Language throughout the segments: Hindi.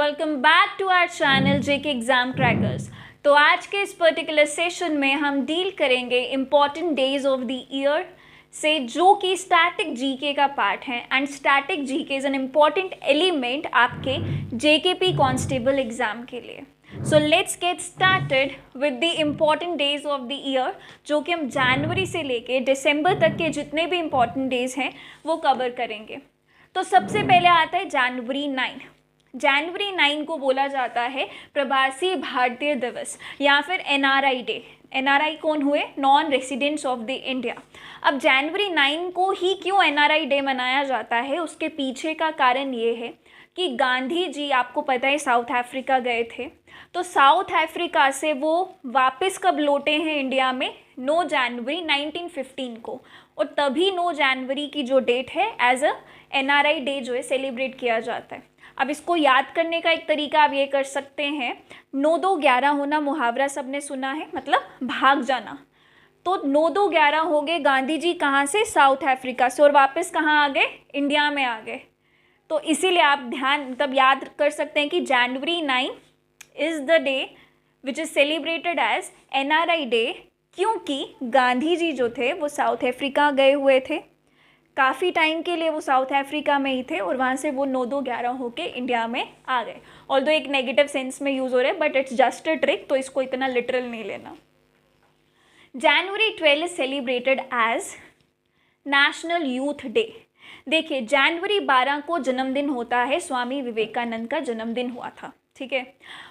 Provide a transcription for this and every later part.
Welcome back to our channel JK exam crackers. तो आज के इस पर्टिकुलर सेशन में हम डील करेंगे important days of the year से, जो कि स्टैटिक जीके का पार्ट है। And static GK is an important element आपके जेकेपी कांस्टेबल एग्जाम के लिए। So let's get started with the important days of the year, जो कि हम जनवरी से लेके दिसंबर तक के जितने भी इम्पॉर्टेंट डेज हैं वो कवर करेंगे। तो सबसे पहले आता है जनवरी 9। जनवरी 9 को बोला जाता है प्रवासी भारतीय दिवस या फिर एनआरआई डे। एनआरआई कौन हुए? Non residents of the India. अब जनवरी 9 को ही क्यों एनआरआई डे मनाया जाता है, उसके पीछे का कारण ये है कि गांधी जी, आपको पता है, साउथ अफ्रीका गए थे। तो साउथ अफ्रीका से वो वापस कब लौटे हैं इंडिया में? 9 जनवरी 1915 को। और तभी 9 जनवरी की जो डेट है एज अ एनआरआई डे जो है सेलिब्रेट किया जाता है। अब इसको याद करने का एक तरीका आप ये कर सकते हैं, 9-2-11 होना मुहावरा सबने सुना है, मतलब भाग जाना। तो 9-2-11 हो गए, गांधी जी कहाँ से? साउथ अफ्रीका से, और वापस कहाँ आ गए? इंडिया में आ गए। तो इसीलिए आप मतलब याद कर सकते हैं कि January 9 is the day which is celebrated as NRI day, क्योंकि गांधी जी जो थे वो साउथ अफ्रीका गए हुए थे। काफ़ी टाइम के लिए वो साउथ अफ्रीका में ही थे और वहाँ से वो 9-2-11 होके इंडिया में आ गए। ऑल्दो एक नेगेटिव सेंस में यूज़ हो रहा है, but it's just a trick, तो इसको इतना लिटरल नहीं लेना। January 12 is celebrated as national youth day. देखिए, जनवरी 12 को जन्मदिन होता है, स्वामी विवेकानंद का जन्मदिन हुआ था, ठीक है।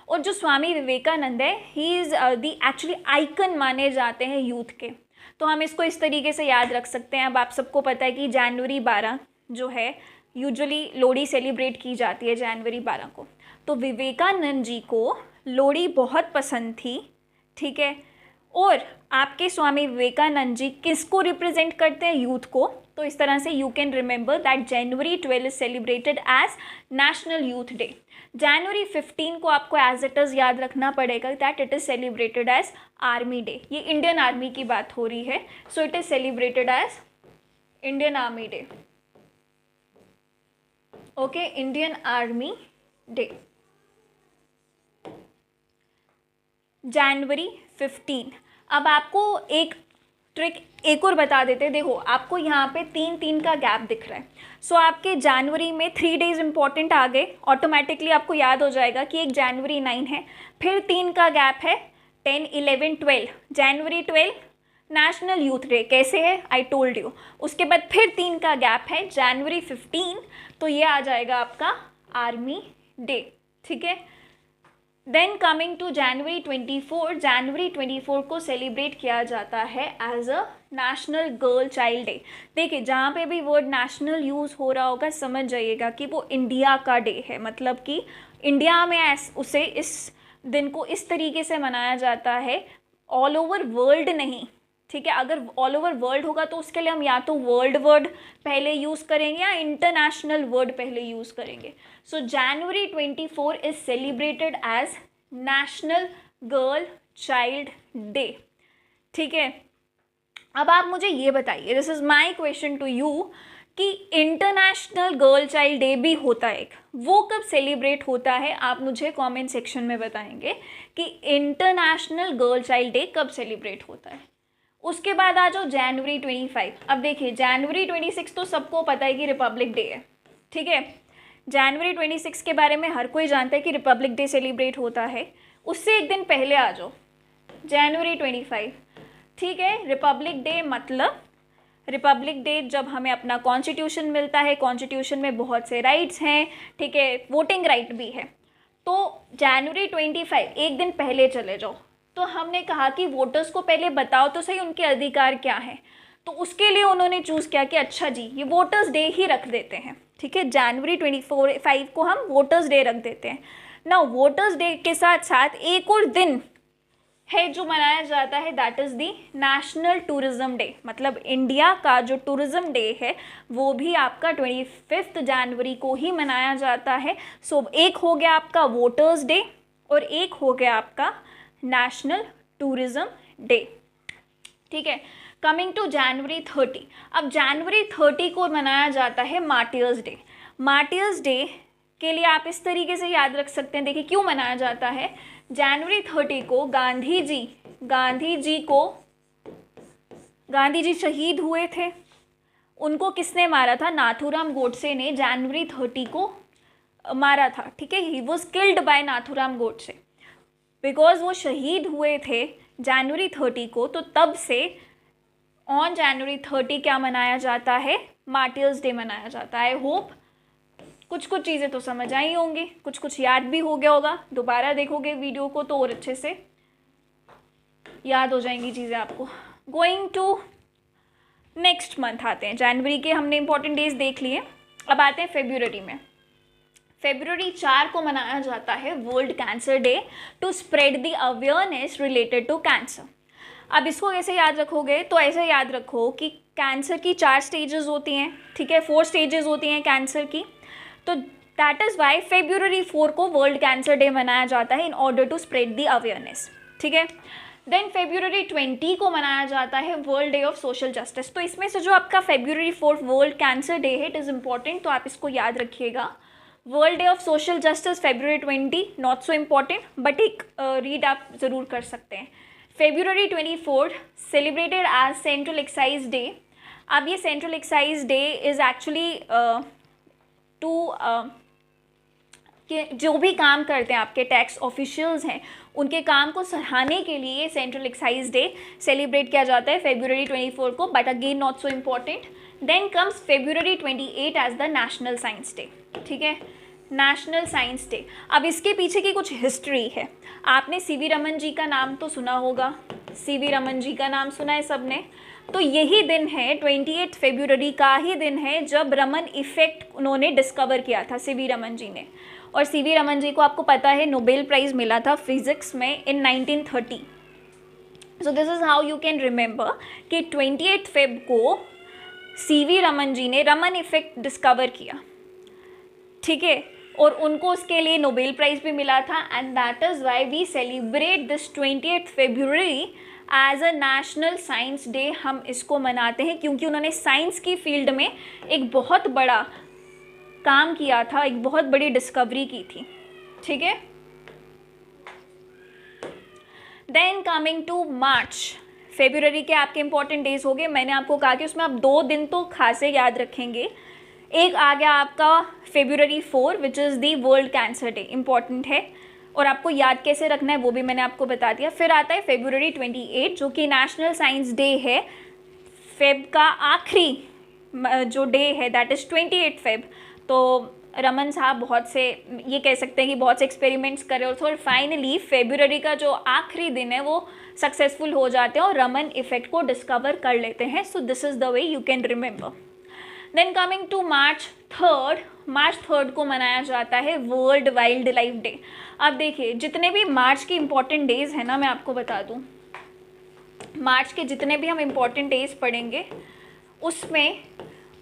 और जो स्वामी विवेकानंद है, he is the actually icon माने जाते हैं यूथ के। तो हम इसको इस तरीके से याद रख सकते हैं। अब आप सबको पता है कि जनवरी 12 जो है यूजुअली लोहड़ी सेलिब्रेट की जाती है जनवरी 12 को। तो विवेकानंद जी को लोहड़ी बहुत पसंद थी, ठीक है। और आपके स्वामी विवेकानंद जी किसको रिप्रेजेंट करते हैं? यूथ को। तो इस तरह से you can remember that January 12 is celebrated as national youth day. जनवरी 15 को आपको एज इट इज़ याद रखना पड़ेगा that it is celebrated as army day. ये इंडियन आर्मी की बात हो रही है, so it is celebrated as Indian army day. Okay, Indian army day. जनवरी 15। अब आपको एक ट्रिक एक और बता देते हैं। देखो, आपको यहाँ पे 3-3 का गैप दिख रहा है। सो आपके जनवरी में 3 डेज इंपॉर्टेंट आ गए, ऑटोमेटिकली आपको याद हो जाएगा कि एक जनवरी 9 है, फिर 3 का गैप है, 10, 11, 12। जनवरी 12 नेशनल यूथ डे कैसे है? I told you. उसके बाद फिर 3 का गैप है, जनवरी 15, तो ये आ जाएगा आपका आर्मी डे, ठीक है। देन कमिंग टू जनवरी 24, जनवरी 24 को सेलिब्रेट किया जाता है as a national girl child day. देखिए, जहाँ पे भी वर्ड नेशनल यूज़ हो रहा होगा समझ जाइएगा कि वो इंडिया का डे है, मतलब कि इंडिया में उसे इस दिन को इस तरीके से मनाया जाता है, ऑल ओवर वर्ल्ड नहीं, ठीक है। अगर ऑल ओवर वर्ल्ड होगा तो उसके लिए हम या तो वर्ल्ड वर्ड पहले यूज़ करेंगे या इंटरनेशनल वर्ड पहले यूज़ करेंगे। So January 24 is celebrated as national girl child day, ठीक है। अब आप मुझे ये बताइए, this is my question to you, कि इंटरनेशनल गर्ल चाइल्ड डे भी होता है एक, वो कब सेलिब्रेट होता है? आप मुझे कमेंट सेक्शन में बताएंगे कि इंटरनेशनल गर्ल चाइल्ड डे कब सेलिब्रेट होता है। उसके बाद आ जाओ जनवरी 25। अब देखिए, जनवरी 26 तो सबको पता है कि रिपब्लिक डे है, ठीक है। जनवरी 26 के बारे में हर कोई जानता है कि रिपब्लिक डे सेलिब्रेट होता है। उससे एक दिन पहले आ जाओ, जनवरी 25, ठीक है। रिपब्लिक डे मतलब रिपब्लिक डे जब हमें अपना कॉन्स्टिट्यूशन मिलता है, कॉन्स्टिट्यूशन में बहुत से राइट्स हैं, ठीक है, वोटिंग राइट भी है। तो जनवरी 25 एक दिन पहले चले जाओ। तो हमने कहा कि वोटर्स को पहले बताओ तो सही उनके अधिकार क्या हैं। तो उसके लिए उन्होंने चूज़ किया कि अच्छा जी, ये वोटर्स डे ही रख देते हैं, ठीक है। जनवरी 25 को हम वोटर्स डे रख देते हैं ना। वोटर्स डे के साथ साथ एक और दिन है जो मनाया जाता है, that is the national tourism day. मतलब इंडिया का जो टूरिज्म डे है वो भी आपका 25 जनवरी को ही मनाया जाता है। सो एक हो गया आपका वोटर्स डे और एक हो गया आपका नेशनल टूरिज्म डे, ठीक है। कमिंग टू जनवरी 30। अब जनवरी 30 को मनाया जाता है मार्टियर्स डे। मार्टियर्स डे के लिए आप इस तरीके से याद रख सकते हैं। देखिए क्यों मनाया जाता है। जनवरी 30 को गांधी जी शहीद हुए थे। उनको किसने मारा था? नाथूराम गोडसे ने जनवरी 30 को मारा था। ठीक है, he was killed by Nathuram Godse. Because वो शहीद हुए थे जनवरी 30 को, तो तब से ऑन जनवरी 30 क्या मनाया जाता है? मार्टियर्स डे मनाया जाता है। आई होप कुछ कुछ चीज़ें तो समझ आई होंगी, कुछ कुछ याद भी हो गया होगा। दोबारा देखोगे वीडियो को तो और अच्छे से याद हो जाएंगी चीज़ें आपको। गोइंग टू नेक्स्ट मंथ आते हैं। जनवरी के हमने इंपॉर्टेंट डेज देख लिए, अब आते हैं फेब्रुअरी में। फेब्रुअरी 4 को मनाया जाता है world cancer day to spread the awareness related to cancer. अब इसको कैसे याद रखोगे? तो ऐसे याद रखो कि कैंसर की 4 स्टेजेस होती हैं। ठीक है, 4 स्टेजेस होती हैं कैंसर की। तो दैट इज़ वाई फेब्रुअरी 4 को वर्ल्ड कैंसर डे मनाया जाता है in order to spread the awareness. ठीक है, देन फेब्रुअरी 20 को मनाया जाता है world day of social justice. तो इसमें से जो आपका फेब्रुअरी 4 वर्ल्ड कैंसर डे है, इट इज़ इम्पॉर्टेंट, तो आप इसको याद रखिएगा। World day of social justice February 20, not so important, but एक रीड आप ज़रूर कर सकते हैं। February 24 celebrated as central excise day. अब ये central excise day is actually to कि जो भी काम करते हैं आपके टैक्स ऑफिशियल्स हैं, उनके काम को सराहने के लिए सेंट्रल एक्साइज डे सेलिब्रेट किया जाता है फेब्रुअरी 24 को, but again not so important. Then comes February 28 as the national science day. ठीक है, नेशनल साइंस डे। अब इसके पीछे की कुछ हिस्ट्री है। आपने सीवी रमन जी का नाम तो सुना होगा, सीवी रमन जी का नाम सुना है सबने। तो यही दिन है, 28 फेब्रुअरी का ही दिन है जब रमन इफेक्ट उन्होंने डिस्कवर किया था, सीवी रमन जी ने। और सीवी रमन जी को आपको पता है नोबेल प्राइज़ मिला था फिजिक्स में इन 1930। सो this is how you can remember कि 28 फेब को सीवी रमन जी ने रमन इफेक्ट डिस्कवर किया। ठीक है, और उनको उसके लिए नोबेल प्राइज़ भी मिला था। And that is why we celebrate this 28 February as a national science day. हम इसको मनाते हैं क्योंकि उन्होंने साइंस की फील्ड में एक बहुत बड़ा काम किया था, एक बहुत बड़ी डिस्कवरी की थी। ठीक है, then coming to March. February के आपके इंपॉर्टेंट डेज हो गए। मैंने आपको कहा कि उसमें आप 2 दिन तो खासे याद रखेंगे। एक आ गया आपका February 4 which is the world cancer day, important है, और आपको याद कैसे रखना है वो भी मैंने आपको बता दिया। फिर आता है फेब्रुअरी 28 जो कि नेशनल साइंस डे है। फेब का आखिरी जो डे है दैट इज़ 28 फेब। तो रमन साहब बहुत से, ये कह सकते हैं कि बहुत से एक्सपेरिमेंट्स कर रहे होते हैं, और फाइनली फेब्रुअरी का जो आखिरी दिन है वो सक्सेसफुल हो जाते हैं और रमन इफेक्ट को डिस्कवर कर लेते हैं। So this is the way you can remember. Then coming to March 3 को मनाया जाता है वर्ल्ड वाइल्ड लाइफ डे। अब देखिए जितने भी मार्च के इम्पॉर्टेंट डेज़ हैं ना, मैं आपको बता दूँ, मार्च के जितने भी हम इम्पॉर्टेंट डेज़ पढ़ेंगे उसमें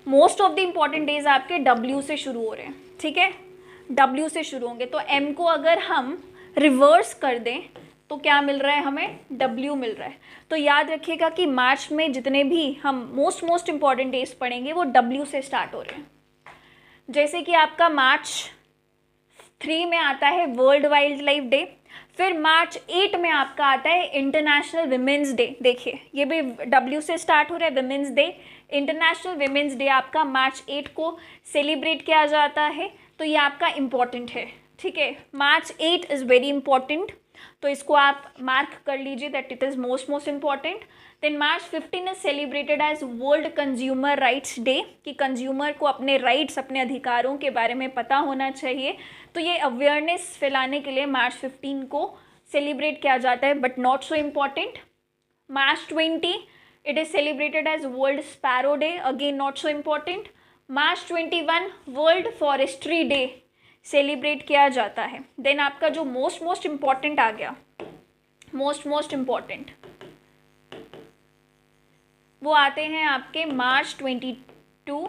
most of the important days आपके W से शुरू हो रहे हैं। ठीक है, W से शुरू होंगे। तो M को अगर हम रिवर्स कर दें तो क्या मिल रहा है हमें? W मिल रहा है। तो याद रखिएगा कि मार्च में जितने भी हम मोस्ट इम्पॉर्टेंट डेज पढ़ेंगे वो W से स्टार्ट हो रहे हैं। जैसे कि आपका मार्च 3 में आता है वर्ल्ड वाइल्ड लाइफ डे। फिर मार्च 8 में आपका आता है इंटरनेशनल विमेंस डे। देखिए ये भी W से स्टार्ट हो रहा है, women's day. International women's day आपका मार्च 8 को सेलिब्रेट किया जाता है, तो ये आपका इम्पॉर्टेंट है। ठीक है, मार्च 8 इज़ वेरी इंपॉर्टेंट, तो इसको आप मार्क कर लीजिए that it is most important. Then March 15 is celebrated as world consumer rights day, कि कंज्यूमर को अपने राइट्स, अपने अधिकारों के बारे में पता होना चाहिए। तो ये अवेयरनेस फैलाने के लिए मार्च 15 को सेलिब्रेट किया जाता है, but not so important. March 20 it is celebrated as World Sparrow Day, again not so important. March 21 World Forestry Day celebrate किया जाता है। देन आपका जो मोस्ट इम्पॉर्टेंट आ गया, मोस्ट इम्पॉर्टेंट, वो आते हैं आपके मार्च 22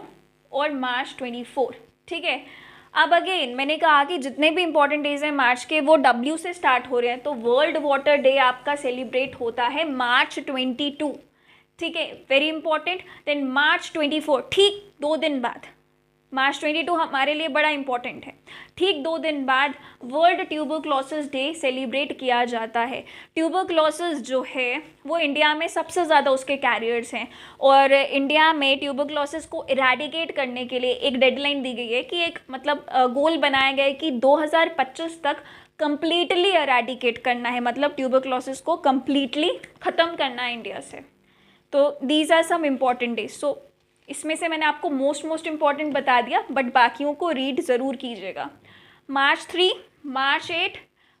और मार्च 24। ठीक है, अब अगेन मैंने कहा कि जितने भी इंपॉर्टेंट डेज हैं मार्च के वो W से स्टार्ट हो रहे हैं। तो वर्ल्ड वाटर डे आपका सेलिब्रेट होता है मार्च 22। ठीक है, वेरी इंपॉर्टेंट। देन मार्च 24, ठीक 2 दिन बाद मार्च 22 हमारे लिए बड़ा इंपॉर्टेंट है। ठीक 2 दिन बाद वर्ल्ड ट्यूबरक्लोसिस डे सेलिब्रेट किया जाता है। ट्यूबरक्लोसिस जो है वो इंडिया में सबसे ज़्यादा उसके कैरियर्स हैं, और इंडिया में ट्यूबरक्लोसिस को इरेडिकेट करने के लिए एक डेडलाइन दी गई है कि एक मतलब गोल बनाया गया है कि 2025 तक कंप्लीटली इरेडिकेट करना है, मतलब ट्यूबरक्लोसिस को कंप्लीटली ख़त्म करना है इंडिया से। तो these are some important days. So इसमें से मैंने आपको मोस्ट इम्पॉर्टेंट बता दिया, बट बाकियों को रीड ज़रूर कीजिएगा। मार्च 3, मार्च 8,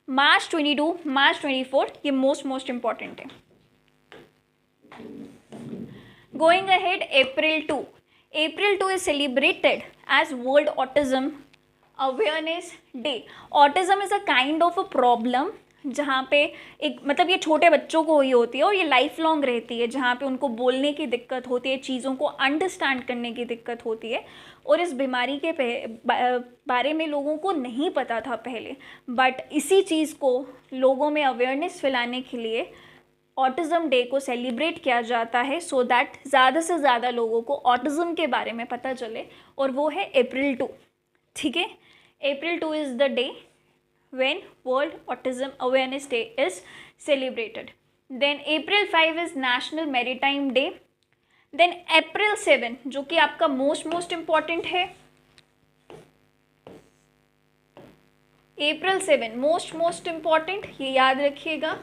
मार्च 22, मार्च 24 ये मोस्ट इम्पॉर्टेंट है। Going ahead, April 2। April 2 is celebrated as world autism awareness day. Autism is a kind of a problem जहाँ पे एक मतलब ये छोटे बच्चों को ही होती है और ये लाइफ लॉन्ग रहती है, जहाँ पे उनको बोलने की दिक्कत होती है, चीज़ों को अंडरस्टैंड करने की दिक्कत होती है। और इस बीमारी के बारे में लोगों को नहीं पता था पहले, बट इसी चीज़ को लोगों में अवेयरनेस फैलाने के लिए ऑटिज़म डे को सेलिब्रेट किया जाता है, सो दैट ज़्यादा से ज़्यादा लोगों को ऑटिज़म के बारे में पता चले, और वो है अप्रैल 2। ठीक है, अप्रैल 2 is the day when World Autism Awareness Day is celebrated. Then April 5 is National Maritime Day. Then April 7 जो कि आपका मोस्ट इम्पॉर्टेंट है, April 7 मोस्ट इम्पॉर्टेंट, ये याद रखिएगा,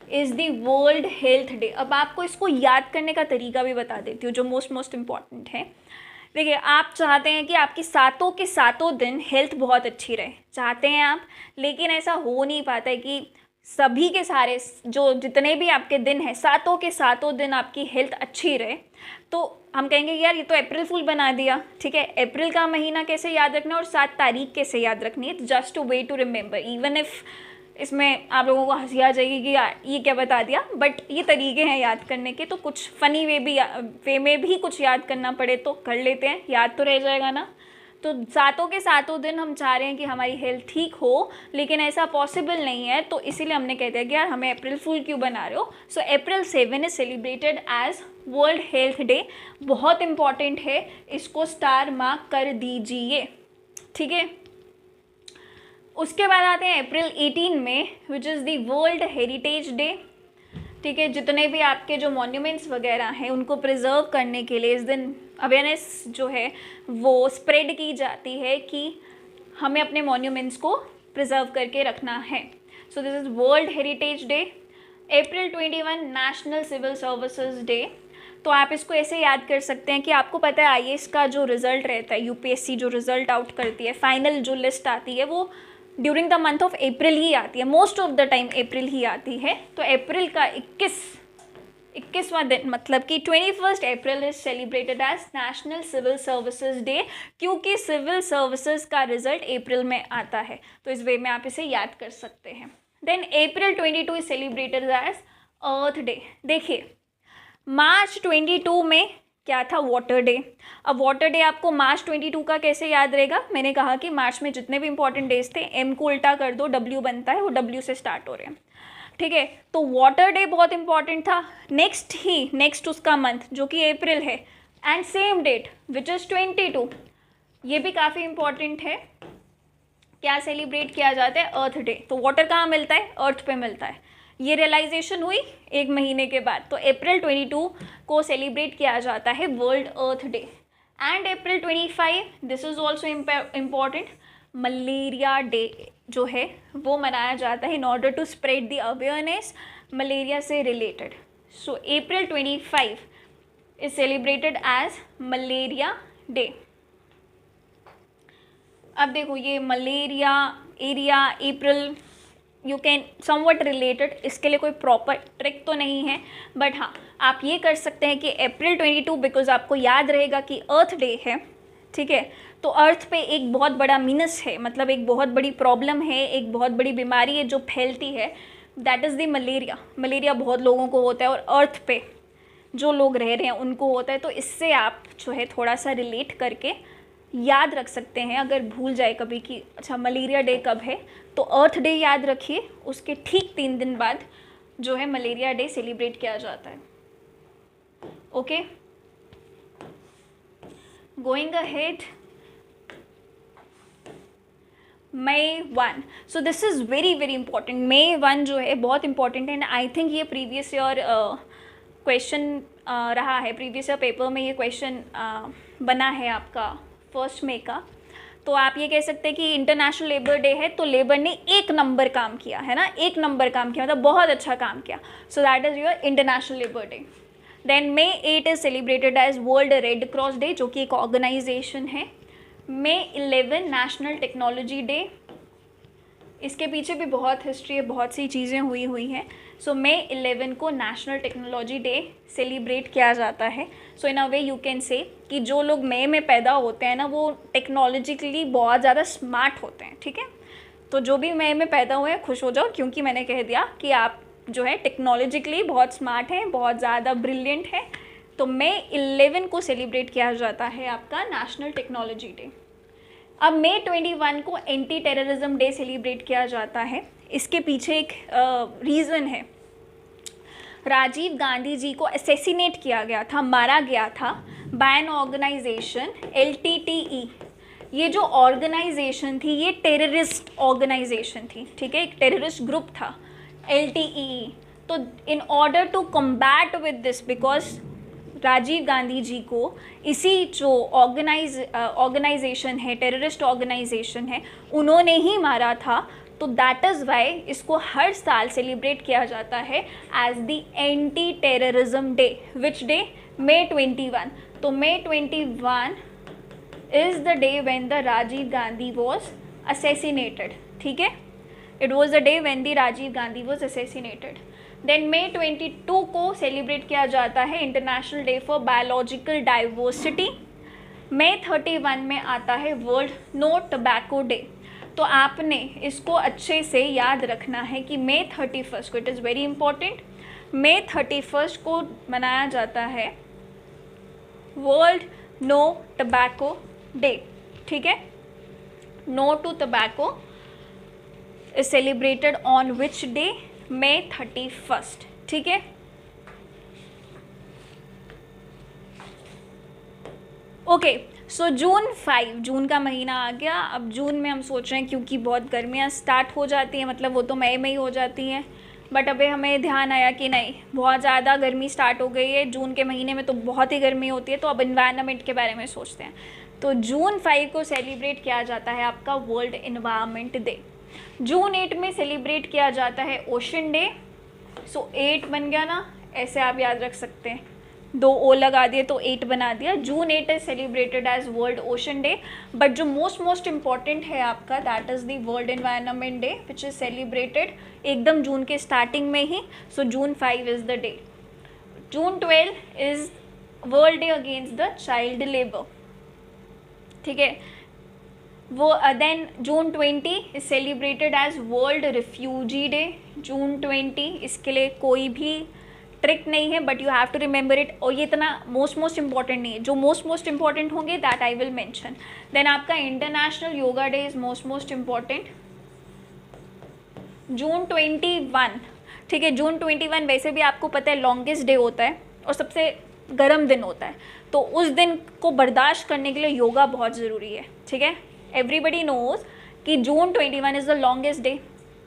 is the world health day. अब आपको इसको याद करने का तरीका भी बता देती हूँ जो मोस्ट इम्पॉर्टेंट है। देखिए, आप चाहते हैं कि आपकी सातों के सातों दिन हेल्थ बहुत अच्छी रहे, चाहते हैं आप, लेकिन ऐसा हो नहीं पाता है कि सभी के सारे जो जितने भी आपके दिन हैं सातों के सातों दिन आपकी हेल्थ अच्छी रहे। तो हम कहेंगे यार ये तो अप्रैल फुल बना दिया। ठीक है, अप्रैल का महीना कैसे याद रखना और 7 तारीख कैसे याद रखनी है, just two way to remember. Even if इसमें आप लोगों को हंसी आ जाएगी कि यार ये क्या बता दिया, बट ये तरीके हैं याद करने के, तो कुछ फ़नी वे में भी कुछ याद करना पड़े तो कर लेते हैं, याद तो रह जाएगा ना। तो सातों के सातों दिन हम चाह रहे हैं कि हमारी हेल्थ ठीक हो, लेकिन ऐसा पॉसिबल नहीं है, तो इसीलिए हमने कहते हैं कि यार हमें अप्रैल फुल क्यों बना रहे हो। So April 7 is celebrated as world health day. बहुत इंपॉर्टेंट है, इसको स्टार मार्क कर दीजिए। ठीक है, उसके बाद आते हैं अप्रैल 18 में, विच is the world heritage day. ठीक है, जितने भी आपके जो मॉन्यूमेंट्स वगैरह हैं उनको प्रिजर्व करने के लिए इस दिन अवेयरनेस जो है वो स्प्रेड की जाती है कि हमें अपने मॉन्यूमेंट्स को प्रिजर्व करके रखना है। So this is world heritage day. April 21 national civil services day. तो आप इसको ऐसे याद कर सकते हैं कि आपको पता है आईएएस का जो रिज़ल्ट रहता है, यूपीएससी जो रिज़ल्ट आउट करती है, फाइनल जो लिस्ट आती है वो during the month of April ही आती है, most of the time April ही आती है। तो अप्रैल का 21वां दिन, मतलब कि 21 April is celebrated as national civil services day, क्योंकि सिविल सर्विसेज का रिजल्ट अप्रैल में आता है। तो इस वे में आप इसे याद कर सकते हैं। Then April 22 is celebrated as earth day. देखिए, मार्च 22 में क्या था, वाटर डे। अब वाटर डे आपको मार्च 22 का कैसे याद रहेगा, मैंने कहा कि मार्च में जितने भी इंपॉर्टेंट डेज थे एम को उल्टा कर दो, डब्ल्यू बनता है, वो डब्ल्यू से स्टार्ट हो रहे हैं। ठीक है, तो वाटर डे बहुत इंपॉर्टेंट था। नेक्स्ट उसका मंथ जो कि अप्रैल है, and same date which is 22, ये भी काफ़ी इंपॉर्टेंट है। क्या सेलिब्रेट किया जाता है, अर्थ डे। तो वाटर कहाँ मिलता है, अर्थ पे मिलता है। ये रियलाइजेशन हुई 1 महीने के बाद, तो अप्रैल 22 को सेलिब्रेट किया जाता है world earth day. And April 25, this is also important, malaria day जो है वो मनाया जाता है in order to spread the awareness malaria से related. So April 25 is celebrated as malaria day. अब देखो, ये malaria area April you can somewhat related, इसके लिए कोई प्रॉपर ट्रिक तो नहीं है, बट हाँ आप ये कर सकते हैं कि अप्रैल 22 बिकॉज आपको याद रहेगा कि अर्थ डे है। ठीक है, तो अर्थ पे एक बहुत बड़ा मीनस है, मतलब एक बहुत बड़ी प्रॉब्लम है, एक बहुत बड़ी बीमारी है जो फैलती है, that is the malaria. Malaria बहुत लोगों को होता है और अर्थ पे जो लोग रह रहे हैं उनको होता है। तो इससे आप जो है थोड़ा सा रिलेट करके याद रख सकते हैं, अगर भूल जाए कभी कि अच्छा मलेरिया डे कब है, तो अर्थ डे याद रखिए, उसके ठीक 3 दिन बाद जो है मलेरिया डे सेलिब्रेट किया जाता है। Okay, going ahead, May 1. So this is very very important. May 1 जो है बहुत इंपॉर्टेंट है, एंड आई थिंक ये प्रीवियस ईयर क्वेश्चन रहा है. प्रीवियस ईयर पेपर में ये क्वेश्चन बना है आपका 1 मई का. तो आप ये कह सकते हैं कि इंटरनेशनल लेबर डे है तो लेबर ने 1 नंबर काम किया है ना, 1 नंबर काम किया, मतलब बहुत अच्छा काम किया. So that is your international labour day. Then May 8 is celebrated as world red cross day, जो कि एक ऑर्गेनाइजेशन है. May 11 national technology day. इसके पीछे भी बहुत हिस्ट्री है, बहुत सी चीज़ें हुई हैं. सो May 11 को नेशनल टेक्नोलॉजी डे सेलिब्रेट किया जाता है. सो इन अ वे यू कैन से कि जो लोग मई में पैदा होते हैं ना, वो टेक्नोलॉजिकली बहुत ज़्यादा स्मार्ट होते हैं. ठीक है, तो जो भी मई में पैदा हुए हैं खुश हो जाओ, क्योंकि मैंने कह दिया कि आप जो है टेक्नोलॉजिकली बहुत स्मार्ट हैं, बहुत ज़्यादा ब्रिलियंट हैं. तो May 11 को सेलिब्रेट किया जाता है आपका नेशनल टेक्नोलॉजी डे. अब May 21 को एंटी टेररिज्म डे सेलिब्रेट किया जाता है. इसके पीछे एक रीज़न है. राजीव गांधी जी को असैसिनेट किया गया था, मारा गया था बाय एन ऑर्गेनाइजेशन LTTE. ये जो ऑर्गेनाइजेशन थी ये टेररिस्ट ऑर्गेनाइजेशन थी. ठीक है, एक टेररिस्ट ग्रुप था LTTE. तो in order to combat with this, because Rajiv Gandhi ji को इसी जो ऑर्गेनाइजेशन है, टेररिस्ट ऑर्गेनाइजेशन है, उन्होंने ही मारा था. तो दैट इज़ वाई इसको हर साल सेलिब्रेट किया जाता है as the anti terrorism day. Which day? May 21. तो May 21 is the day when the Rajiv Gandhi was assassinated. ठीक है, it was the day when the Rajiv Gandhi was assassinated. Then May 22 को सेलिब्रेट किया जाता है international day for biological diversity. May 31 में आता है वर्ल्ड नो टबैको डे. तो आपने इसको अच्छे से याद रखना है कि May 31 को, it is very important, May 31 को मनाया जाता है वर्ल्ड नो टबैको डे. ठीक है, no to tobacco is celebrated on which day? May 31. ठीक है, ओके. सो June 5, जून का महीना आ गया. अब जून में हम सोच रहे हैं क्योंकि बहुत गर्मियाँ स्टार्ट हो जाती हैं, मतलब वो तो मई में ही हो जाती हैं, बट अभी हमें ध्यान आया कि नहीं, बहुत ज़्यादा गर्मी स्टार्ट हो गई है. जून के महीने में तो बहुत ही गर्मी होती है, तो अब इन्वायरमेंट के बारे में सोचते हैं. तो June 5 को सेलिब्रेट किया जाता है आपका वर्ल्ड इन्वायरमेंट डे. June 8 में सेलिब्रेट किया जाता है ओशन डे. सो 8 बन गया ना, ऐसे आप याद रख सकते हैं, 2 ओ लगा दिए तो 8 बना दिया. June 8 is celebrated as world ocean day. But जो मोस्ट इम्पॉर्टेंट है आपका, that is the world environment day which is celebrated एकदम जून के स्टार्टिंग में ही. So June 5 is the day. June 12 is world day against the child labour. ठीक है, वो then June 20 is celebrated as world refugee day. June 20, इसके लिए कोई भी ट्रिक नहीं है, but you have to remember it. और ये इतना मोस्ट इम्पॉर्टेंट नहीं है, जो मोस्ट इम्पॉर्टेंट होंगे that I will mention. Then आपका international yoga day is most important. June 21. ठीक है, June 21 वैसे भी आपको पता है लॉन्गेस्ट डे होता है और सबसे गर्म दिन होता है. तो उस दिन को बर्दाश्त करने के लिए योगा बहुत ज़रूरी है. ठीक है, एवरीबडी नोज कि June 21 is the longest day.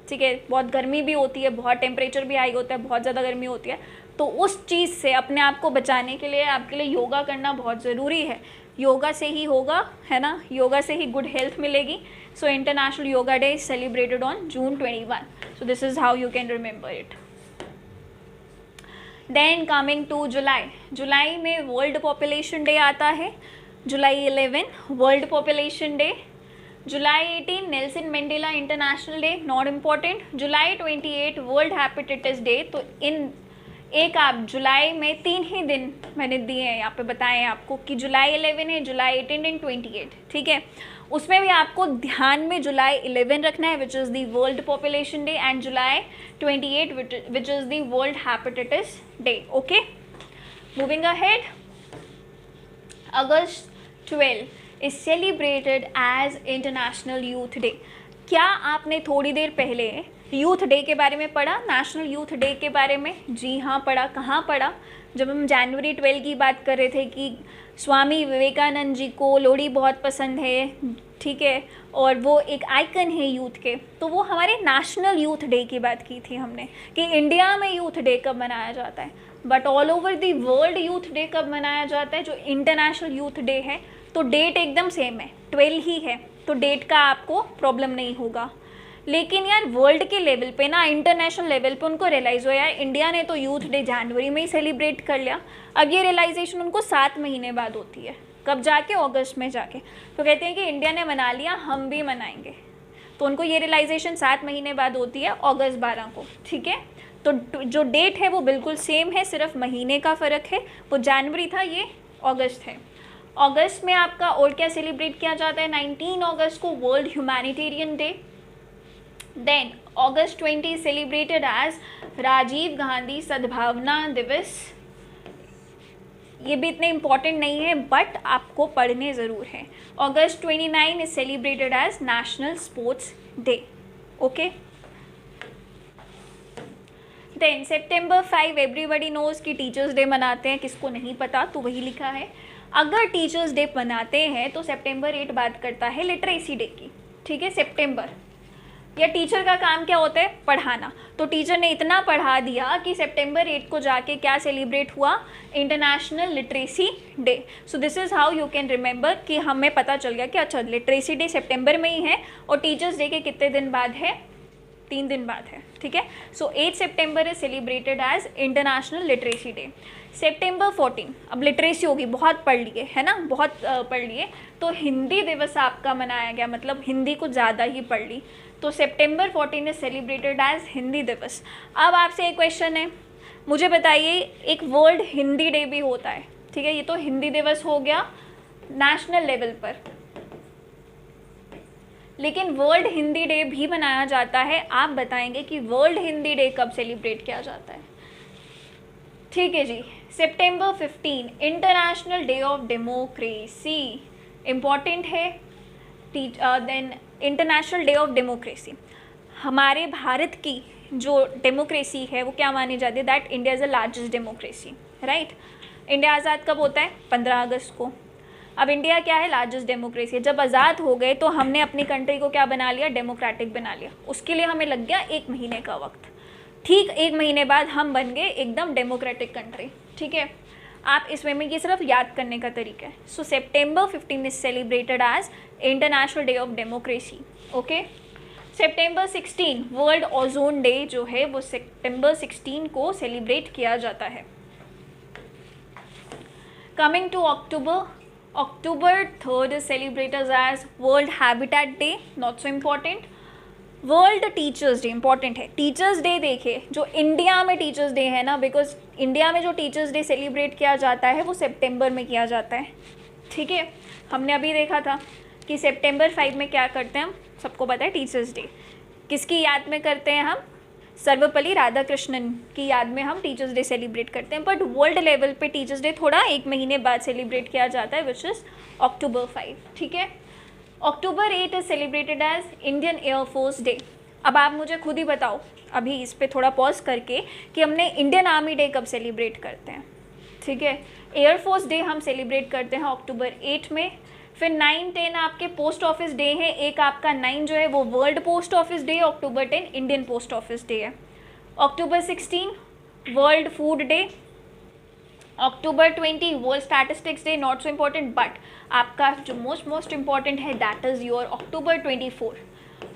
ठीक है, बहुत गर्मी भी होती है, बहुत टेम्परेचर भी हाई होता है, बहुत ज़्यादा गर्मी होती है. तो उस चीज़ से अपने आप को बचाने के लिए आपके लिए योगा करना बहुत ज़रूरी है. योगा से ही होगा, है ना, योगा से ही गुड हेल्थ मिलेगी. So international yoga day is celebrated on June 21. So this is how you can remember it. Then coming to July में वर्ल्ड पॉपुलेशन डे आता है. July 11 world population day. July 18 Nelson Mandela international day, not important. July 28 world hepatitis day. तो इन एक आप जुलाई में 3 ही दिन मैंने दिए हैं यहाँ पे, बताएं आपको कि July 11 है, July 18 एंड 28. ठीक है, उसमें भी आपको ध्यान में July 11 रखना है which is the world population day, and July 28 which is the world hepatitis day. Okay, moving ahead. August 12 is celebrated as international youth day. क्या आपने थोड़ी देर पहले यूथ डे के बारे में पढ़ा, नेशनल यूथ डे के बारे में? जी हाँ पढ़ा. कहाँ पढ़ा? जब हम January 12 की बात कर रहे थे कि स्वामी विवेकानंद जी को लोहड़ी बहुत पसंद है, ठीक है, और वो एक आइकन है यूथ के। तो वो हमारे नेशनल यूथ डे की बात की थी हमने कि इंडिया में यूथ डे कब मनाया जाता है, but all over the world youth day कब मनाया जाता है, जो इंटरनेशनल यूथ डे है। तो डेट एकदम सेम है, 12 ही है, तो डेट का आपको प्रॉब्लम नहीं होगा। लेकिन यार वर्ल्ड के लेवल पे ना, इंटरनेशनल लेवल पे उनको रियलाइज़ हो यार इंडिया ने तो यूथ डे जनवरी में ही सेलिब्रेट कर लिया। अब ये रियलाइजेशन उनको 7 महीने बाद होती है, कब जाके, अगस्त में जाके। तो कहते हैं कि इंडिया ने मना लिया, हम भी मनाएंगे। तो उनको ये रियलाइजेशन 7 महीने बाद होती है, अगस्त 12 को, ठीक है। तो जो डेट है वो बिल्कुल सेम है, सिर्फ महीने का फ़र्क है। वो जनवरी था, ये अगस्त है। अगस्त में आपका और क्या सेलिब्रेट किया जाता है, 19 अगस्त को वर्ल्ड ह्यूमैनिटेरियन डे। देन अगस्त 20 सेलिब्रेटेड एज राजीव गांधी सद्भावना दिवस। ये भी इतने इम्पॉर्टेंट नहीं है, बट आपको पढ़ने ज़रूर हैं। August 29 is celebrated as national sports day. Okay, then September 5 everybody knows कि टीचर्स डे मनाते हैं, किसको नहीं पता तो वही लिखा है। अगर टीचर्स डे मनाते हैं तो सितंबर 8 बात करता है लिटरेसी डे की, ठीक है। सितंबर या टीचर का काम क्या होता है, पढ़ाना। तो टीचर ने इतना पढ़ा दिया कि सितंबर 8 को जाके क्या सेलिब्रेट हुआ, international literacy day. So this is how you can remember कि हमें पता चल गया कि अच्छा लिटरेसी डे सितंबर में ही है और टीचर्स डे के कितने दिन बाद है, 3 दिन बाद है, ठीक है। सो 8 सितंबर is celebrated as international literacy day. सितंबर 14, अब लिटरेसी होगी, बहुत पढ़ लिए है ना, बहुत पढ़ लिए, तो हिंदी दिवस आपका मनाया गया, मतलब हिंदी को ज़्यादा ही पढ़ ली। तो सितंबर 14 इज सेलिब्रेटेड एज हिंदी दिवस। अब आपसे एक क्वेश्चन है, मुझे बताइए, एक वर्ल्ड हिंदी डे भी होता है, ठीक है। ये तो हिंदी दिवस हो गया नेशनल लेवल पर, लेकिन वर्ल्ड हिंदी डे भी मनाया जाता है। आप बताएंगे कि वर्ल्ड हिंदी डे कब सेलिब्रेट किया जाता है, ठीक है जी। सितंबर 15 international day of democracy, important है। Then international day of democracy, हमारे भारत की जो डेमोक्रेसी है वो क्या मानी जाती है, that India is the largest democracy, right. India आज़ाद कब होता है, 15 अगस्त को। अब इंडिया क्या है, लार्जेस्ट डेमोक्रेसी है। जब आज़ाद हो गए तो हमने अपनी कंट्री को क्या बना लिया, डेमोक्रेटिक बना लिया। उसके लिए हमें लग गया 1 महीने का वक्त, ठीक 1 महीने बाद हम बन गए एकदम डेमोक्रेटिक कंट्री, ठीक है। आप इसमें में ये सिर्फ याद करने का तरीका है। So September 15 is celebrated as international day of democracy, okay. September 16 world ozone day जो है वो सितंबर 16 को सेलिब्रेट किया जाता है। Coming to October 3rd is celebrated as World Habitat Day, not so important. World teachers day important है। टीचर्स डे देखिए, जो इंडिया में टीचर्स डे है ना, बिकॉज इंडिया में जो टीचर्स डे सेलिब्रेट किया जाता है वो सितंबर में किया जाता है, ठीक है। हमने अभी देखा था कि सितंबर 5 में क्या करते हैं हम, सबको पता है टीचर्स डे किसकी याद में करते हैं हम, सर्वपल्ली राधाकृष्णन की याद में हम टीचर्स डे सेलिब्रेट करते हैं। बट वर्ल्ड लेवल पे टीचर्स डे थोड़ा 1 महीने बाद सेलिब्रेट किया जाता है, विच इज़ October 5, ठीक है। October 8 is celebrated as Indian air force day. अब आप मुझे खुद ही बताओ अभी इस पे थोड़ा पॉज करके कि हमने इंडियन आर्मी डे कब सेलिब्रेट करते हैं, ठीक है। एयरफोर्स डे हम सेलिब्रेट करते हैं October 8 में। फिर 9, 10 आपके पोस्ट ऑफिस डे हैं। एक आपका 9 जो है वो world post office day, October 10 Indian post office day है। October 16 world food day. October 20 world statistics day, not so important, but आपका जो मोस्ट इम्पॉर्टेंट है that is your October 24।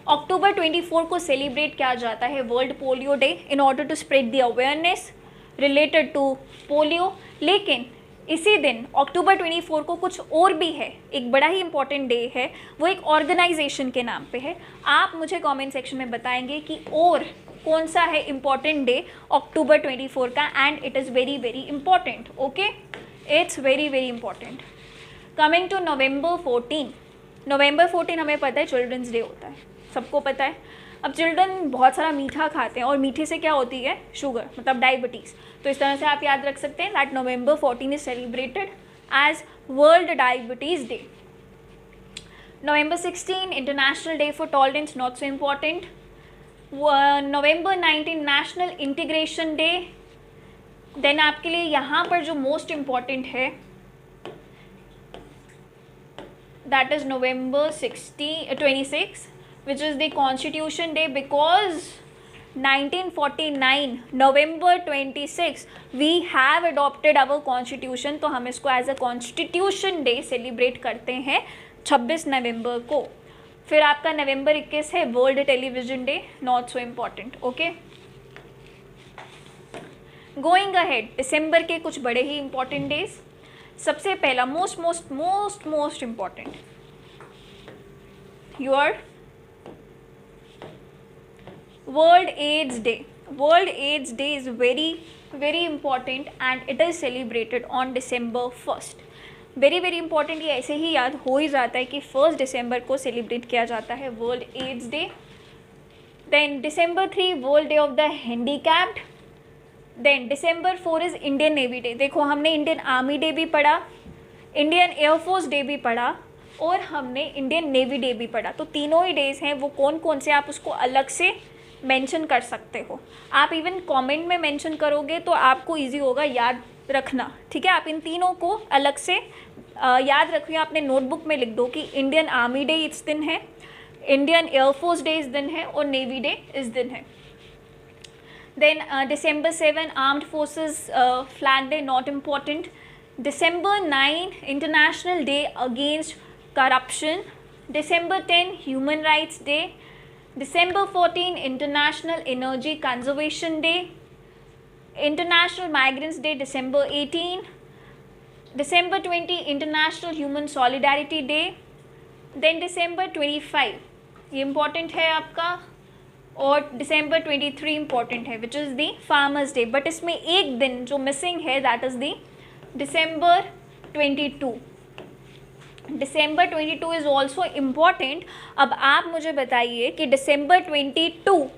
October 24 को सेलिब्रेट किया जाता है world polio day in order to spread the awareness related to polio. लेकिन इसी दिन October 24 को कुछ और भी है, एक बड़ा ही इंपॉर्टेंट डे है, वो एक ऑर्गेनाइजेशन के नाम पे है। आप मुझे कमेंट सेक्शन में बताएंगे कि और कौन सा है इम्पॉर्टेंट डे October 24 का, and it is very very important, okay, it's very very important. Coming to November 14, November 14 हमें पता है चिल्ड्रंस डे होता है, सबको पता है। अब चिल्ड्रन बहुत सारा मीठा खाते हैं और मीठे से क्या होती है, शुगर, मतलब डायबिटीज़। तो इस तरह से आप याद रख सकते हैं that November 14 is celebrated as world diabetes day. November 16 international day for tolerance, not so important. November 19 national integration day. Then आपके लिए यहाँ पर जो मोस्ट इम्पॉर्टेंट है that is November 26, which is the Constitution Day, because 1949 November 26 we have adopted our constitution, तो हम इसको as a constitution day celebrate करते हैं 26 नवंबर को। फिर आपका नवंबर 21 है world television day, not so important. Okay, going ahead, दिसंबर के कुछ बड़े ही इंपॉर्टेंट डेज। सबसे पहला most important, your world AIDS day. World AIDS day is very important and it is celebrated on December 1st। Very important, ये ऐसे ही याद हो ही जाता है कि 1 दिसंबर को सेलिब्रेट किया जाता है world AIDS day. Then December 3 world day of the handicapped. Then December 4 is Indian navy day. देखो, हमने इंडियन आर्मी डे भी पढ़ा, इंडियन एयरफोर्स डे भी पढ़ा और हमने इंडियन नेवी डे भी पढ़ा। तो तीनों ही डेज हैं, वो कौन कौन से आप उसको अलग से मेंशन कर सकते हो। आप इवन कमेंट में मेंशन करोगे तो आपको इजी होगा याद रखना, ठीक है। आप इन तीनों को अलग से याद रखिए, अपने नोटबुक में लिख दो कि इंडियन आर्मी डे इस दिन है, इंडियन एयरफोर्स डे इस दिन है और नेवी डे इस दिन है। Then December 7 armed forces flag day, not important. December 9 international day against corruption. December 10 human rights day. December 14 international energy conservation day. International migrants day December 18। December 20 international human solidarity day. Then December 25 ये इम्पॉर्टेंट है आपका, और December 23 इम्पॉर्टेंट है, which is the farmers day. But इसमें एक दिन जो मिसिंग है, that is the December 22। December 22 is also important. अब आप मुझे बताइए कि December 22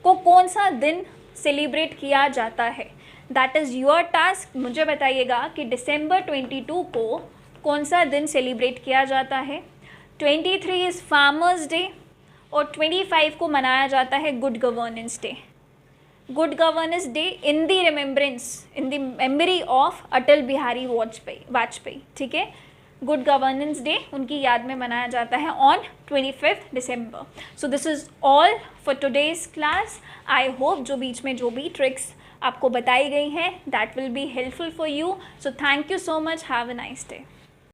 को कौन सा दिन सेलिब्रेट किया जाता है। That is your task. मुझे बताइएगा कि December 22 को कौन सा दिन सेलिब्रेट किया जाता है। 23 इज़ फार्मर्स डे और 25 को मनाया जाता है good governance day. Good governance day in the remembrance, in the memory of Atal Bihari Vajpayee, ठीक है। गुड गवर्नेंस डे उनकी याद में मनाया जाता है on 25 December। So this is all for today's class. I hope जो बीच में जो भी ट्रिक्स आपको बताई गई हैं, that will be helpful for you. So thank you so much, have a nice day.